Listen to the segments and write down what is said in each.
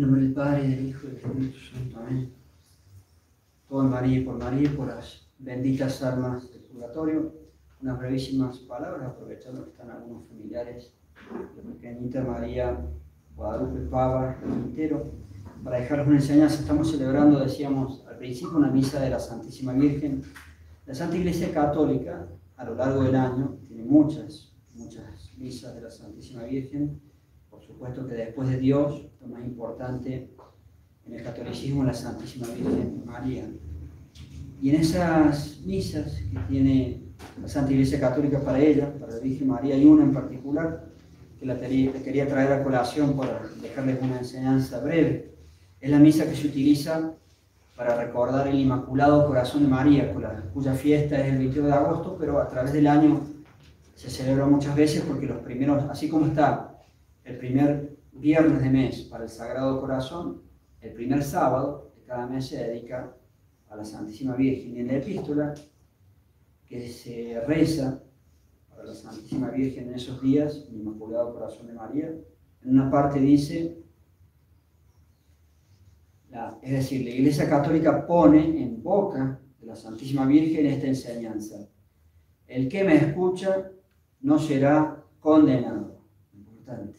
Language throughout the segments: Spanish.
En nombre del Padre, y del Hijo y del Espíritu Santo. Amén. Todo en María y por las benditas almas del purgatorio. Unas brevísimas palabras, aprovechando que están algunos familiares de pequeñita María Guadalupe Pava, Quintero, para dejarles una enseñanza. Estamos celebrando, decíamos al principio, una misa de la Santísima Virgen. La Santa Iglesia Católica, a lo largo del año, tiene muchas misas de la Santísima Virgen. Por supuesto que después de Dios, lo más importante en el catolicismo es la Santísima Virgen María. Y en esas misas que tiene la Santa Iglesia Católica para ella, para la Virgen María, hay una en particular que la quería traer a colación para dejarles una enseñanza breve. Es la misa que se utiliza para recordar el Inmaculado Corazón de María, cuya fiesta es el 22 de agosto, pero a través del año se celebra muchas veces porque los primeros, así como está el primer viernes de mes para el Sagrado Corazón, el primer sábado de cada mes se dedica a la Santísima Virgen. Y en la epístola que se reza para la Santísima Virgen en esos días, el Inmaculado Corazón de María, en una parte dice, es decir, la Iglesia Católica pone en boca de la Santísima Virgen esta enseñanza: el que me escucha no será condenado. Importante.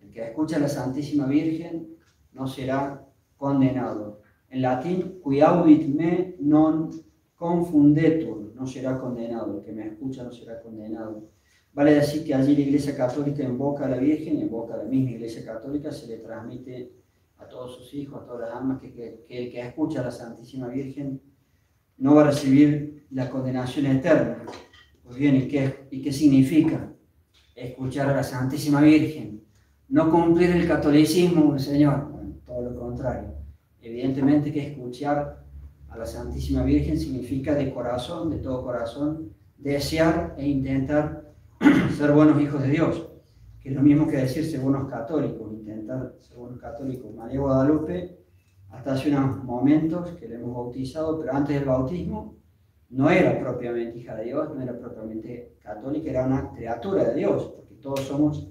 El que escucha a la Santísima Virgen no será condenado. En latín, qui audit me non confundetur, no será condenado. El que me escucha no será condenado. Vale decir que allí la Iglesia Católica invoca a la Virgen y invoca a la misma Iglesia Católica, se le transmite a todos sus hijos, a todas las almas, que el que escucha a la Santísima Virgen no va a recibir la condenación eterna. Pues bien, ¿y qué significa escuchar a la Santísima Virgen? No cumplir el catolicismo, Señor. Bueno, todo lo contrario. Evidentemente que escuchar a la Santísima Virgen significa de corazón, de todo corazón, desear e intentar ser buenos hijos de Dios, que es lo mismo que decir ser buenos católicos, intentar ser buenos católicos. María Guadalupe, hasta hace unos momentos que le hemos bautizado, pero antes del bautismo no era propiamente hija de Dios, no era propiamente católica, era una criatura de Dios, porque todos somos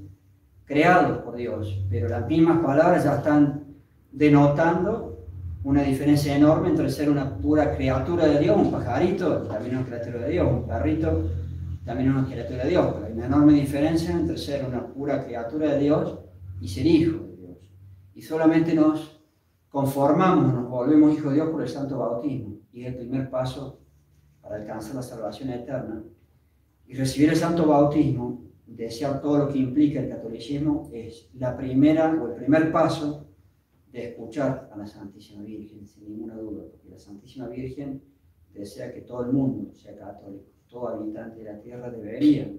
creados por Dios, pero las mismas palabras ya están denotando una diferencia enorme entre ser una pura criatura de Dios, un pajarito, también una criatura de Dios, un perrito, también una criatura de Dios, pero hay una enorme diferencia entre ser una pura criatura de Dios y ser hijo de Dios. Y solamente nos conformamos, nos volvemos hijos de Dios por el santo bautismo, y es el primer paso para alcanzar la salvación eterna. Y recibir el santo bautismo, desear todo lo que implica el catolicismo, es la primera o el primer paso de escuchar a la Santísima Virgen, sin ninguna duda, porque la Santísima Virgen desea que todo el mundo sea católico, todo habitante de la tierra debería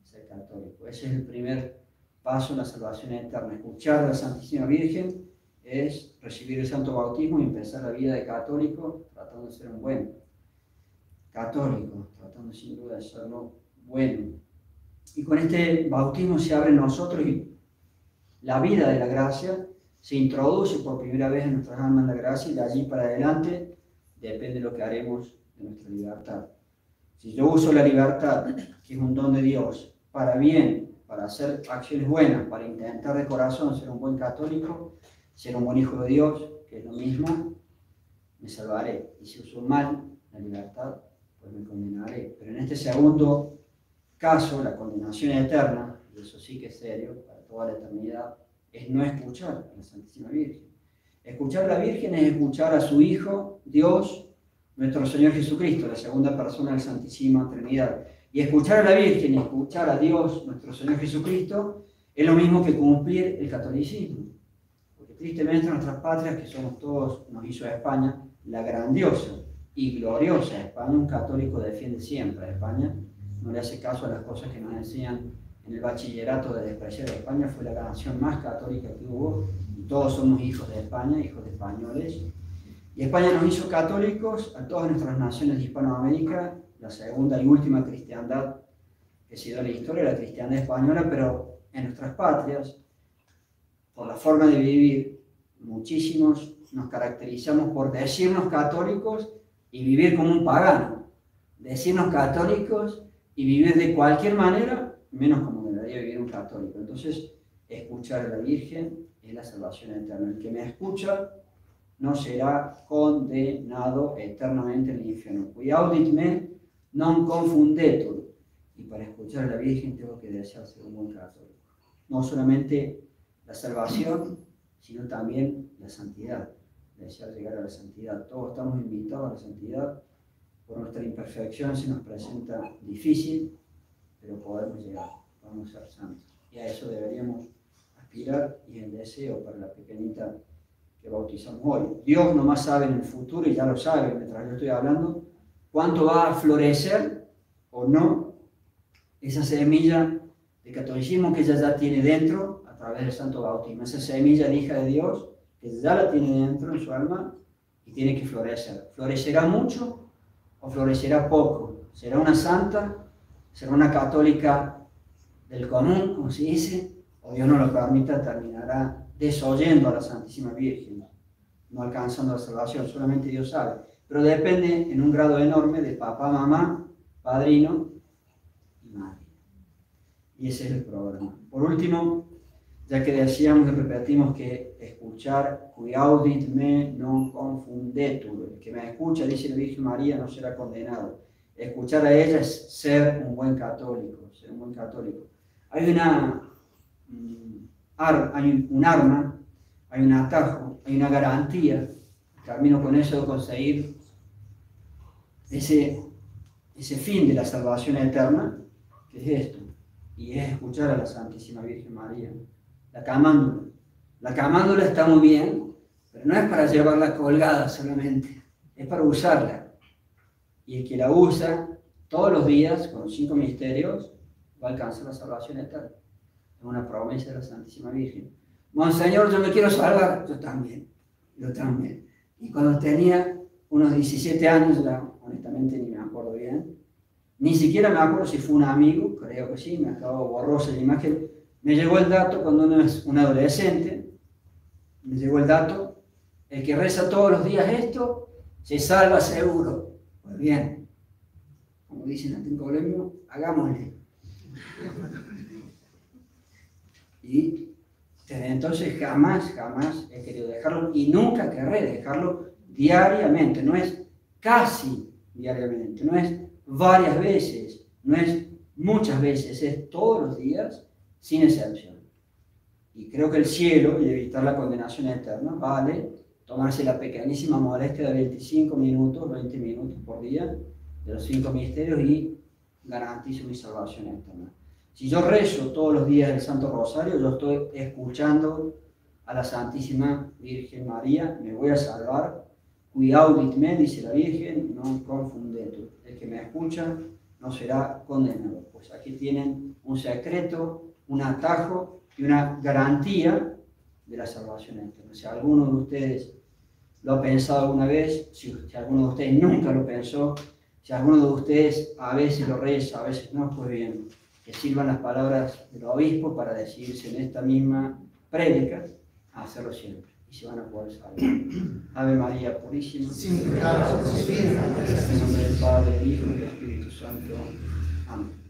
ser católico. Ese es el primer paso en la salvación eterna. Escuchar a la Santísima Virgen es recibir el santo bautismo y empezar la vida de católico, tratando de ser un buen católico, tratando sin duda de serlo bueno. Y con este bautismo se abre en nosotros y la vida de la gracia se introduce por primera vez en nuestras almas la gracia, y de allí para adelante depende de lo que haremos de nuestra libertad. Si yo uso la libertad, que es un don de Dios, para bien, para hacer acciones buenas, para intentar de corazón ser un buen católico, ser un buen hijo de Dios, que es lo mismo, me salvaré. Y si uso mal la libertad, pues me condenaré. Pero en este segundo caso, la condenación eterna, y eso sí que es serio, para toda la eternidad, es no escuchar a la Santísima Virgen. Escuchar a la Virgen es escuchar a su Hijo, Dios, nuestro Señor Jesucristo, la segunda persona de la Santísima Trinidad. Y escuchar a la Virgen y escuchar a Dios, nuestro Señor Jesucristo, es lo mismo que cumplir el catolicismo. Porque tristemente nuestras patrias, que somos todos, nos hizo a España, la grandiosa y gloriosa España, un católico defiende siempre a España, no le hace caso a las cosas que nos enseñan en el bachillerato de despreciar a España. Fue la nación más católica que hubo, y todos somos hijos de España, hijos de españoles. Y España nos hizo católicos a todas nuestras naciones de Hispanoamérica, la segunda y última cristiandad que se dio en la historia, la cristiandad española, pero en nuestras patrias, por la forma de vivir, muchísimos nos caracterizamos por decirnos católicos y vivir como un pagano, decirnos católicos y vivir de cualquier manera, menos como debería vivir un católico. Entonces, escuchar a la Virgen es la salvación eterna. El que me escucha no será condenado eternamente en el infierno. Cuidaudit me non confundetur. Y para escuchar a la Virgen tengo que desear ser un buen católico. No solamente la salvación, sino también la santidad. Desear llegar a la santidad. Todos estamos invitados a la santidad. Por nuestra imperfección se nos presenta difícil, pero podemos llegar, podemos ser santos. Y a eso deberíamos aspirar, y el deseo para la pequeñita que bautizamos hoy. Dios nomás sabe en el futuro, y ya lo sabe mientras yo estoy hablando, cuánto va a florecer o no esa semilla de catolicismo que ella ya tiene dentro a través del santo bautismo. Esa semilla de hija de Dios que ya la tiene dentro en su alma y tiene que florecer. ¿Florecerá mucho o florecerá poco? ¿Será una santa? ¿Será una católica del común, como se dice? O Dios no lo permita, terminará desoyendo a la Santísima Virgen, no alcanzando la salvación, solamente Dios sabe. Pero depende en un grado enorme de papá, mamá, padrino y madre. Y ese es el programa. Por último, ya que decíamos y repetimos que escuchar, cuidaudit me non confundetur, el que me escucha, dice la Virgen María, no será condenado. Escuchar a ella es ser un buen católico, ser un buen católico. Hay un arma, hay un atajo, hay una garantía, termino con eso, de conseguir ese fin de la salvación eterna, que es esto, y es escuchar a la Santísima Virgen María. La camándula. La camándula está muy bien, pero no es para llevarla colgada solamente, es para usarla. Y el que la usa todos los días, con los 5 misterios, va a alcanzar la salvación eterna. Es una promesa de la Santísima Virgen. Monseñor, yo me quiero salvar. Yo también. Y cuando tenía unos 17 años, ya honestamente ni me acuerdo bien, ni siquiera me acuerdo si fue un amigo, creo que sí, me acabo borrosa la imagen. Me llegó el dato cuando uno es un adolescente, me llegó el dato, el que reza todos los días esto, se salva seguro. Pues bien, como dicen en Colegio, hagámosle. Y desde entonces jamás he querido dejarlo y nunca querré dejarlo diariamente. No es casi diariamente, no es varias veces, no es muchas veces, es todos los días sin excepción. Y creo que el cielo, y evitar la condenación eterna, vale tomarse la pequeñísima molestia de 25 minutos, 20 minutos por día, de los 5 misterios, y garantizo mi salvación eterna. Si yo rezo todos los días el Santo Rosario, yo estoy escuchando a la Santísima Virgen María, me voy a salvar. Cuidaudit me, dice la Virgen, non confundetur. El que me escucha no será condenado. Pues aquí tienen un secreto, un atajo y una garantía de la salvación eterna. Si alguno de ustedes lo ha pensado alguna vez, si alguno de ustedes nunca lo pensó, si alguno de ustedes a veces lo reza, a veces no, pues bien, que sirvan las palabras del obispo para decidirse en esta misma prédica a hacerlo siempre. Y se van a poder salvar. Ave María Purísima. En nombre del Padre, del Hijo y del Espíritu Santo. Amén.